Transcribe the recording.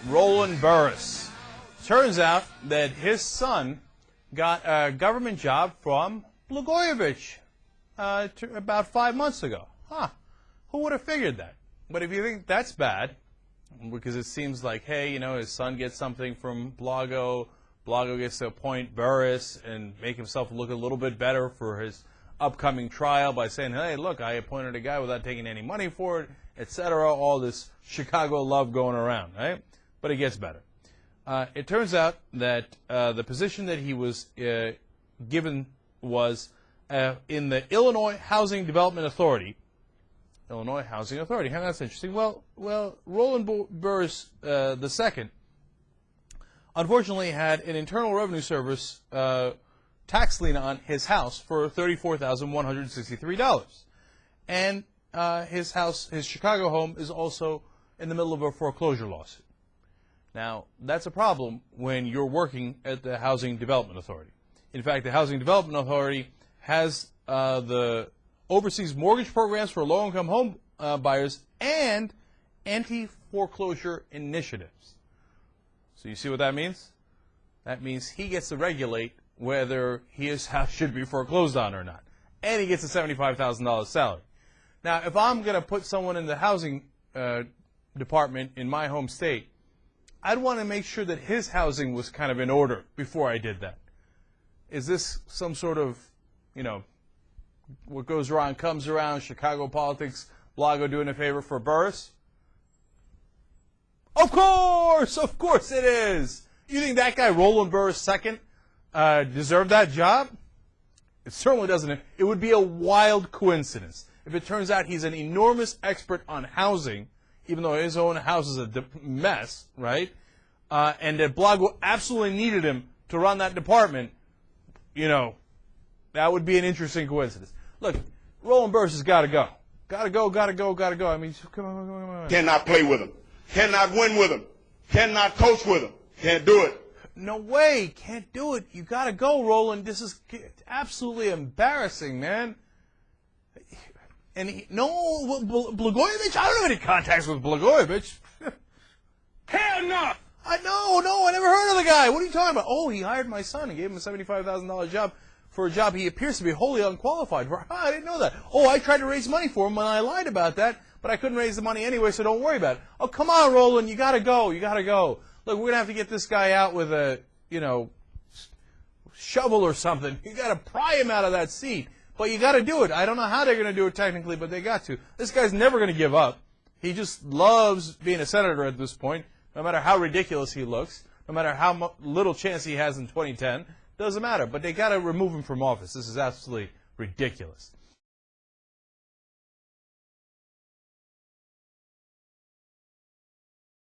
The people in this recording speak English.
Roland Burris. Turns out that his son got a government job from Blagojevich about 5 months ago. Huh. Who would have figured that? But if you think that's bad, because it seems like, hey, you know, his son gets something from Blago gets to appoint Burris and make himself look a little bit better for his upcoming trial by saying, hey, look, I appointed a guy without taking any money for it, etc. All this Chicago love going around, right? But it gets better. It turns out that the position that he was given was in the Illinois Housing Development Authority. Illinois Housing Authority. That's interesting. Well, Roland Burris II, unfortunately, had an Internal Revenue Service tax lien on his house for $34,163, and his house, his Chicago home, is also in the middle of a foreclosure lawsuit. Now, that's a problem when you're working at the Housing Development Authority. In fact, the Housing Development Authority has the oversees mortgage programs for low-income home buyers and anti-foreclosure initiatives. So you see what that means? That means he gets to regulate whether his house should be foreclosed on or not. And he gets a $75,000 salary. Now, if I'm going to put someone in the housing department in my home state, I'd want to make sure that his housing was kind of in order before I did that. Is this some sort of, you know, what goes around comes around, Chicago politics, Blago doing a favor for Burris? Of course it is. You think that guy, Roland Burris II, deserved that job? It certainly doesn't. It would be a wild coincidence if it turns out he's an enormous expert on housing, even though his own house is a mess, right? And that Blago absolutely needed him to run that department. You know, that would be an interesting coincidence. Look, Roland Burris has got to go. Got to go. I mean, come on. Cannot play with him. Cannot win with him. Cannot coach with him. Can't do it. No way. Can't do it. You got to go, Roland. This is absolutely embarrassing, man. And Blagojevich? I don't have any contacts with Blagojevich. Hell no! I never heard of the guy. What are you talking about? Oh, he hired my son. He gave him a $75,000 job for a job he appears to be wholly unqualified for. I didn't know that. Oh, I tried to raise money for him, and I lied about that, but I couldn't raise the money anyway, so don't worry about it. Oh, come on, Roland. You got to go. Look, we're going to have to get this guy out with a, shovel or something. You got to pry him out of that seat. But you got to do it. I don't know how they're going to do it technically, but they got to. This guy's never going to give up. He just loves being a senator at this point, no matter how ridiculous he looks, no matter how little chance he has in 2010. Doesn't matter. But they got to remove him from office. This is absolutely ridiculous.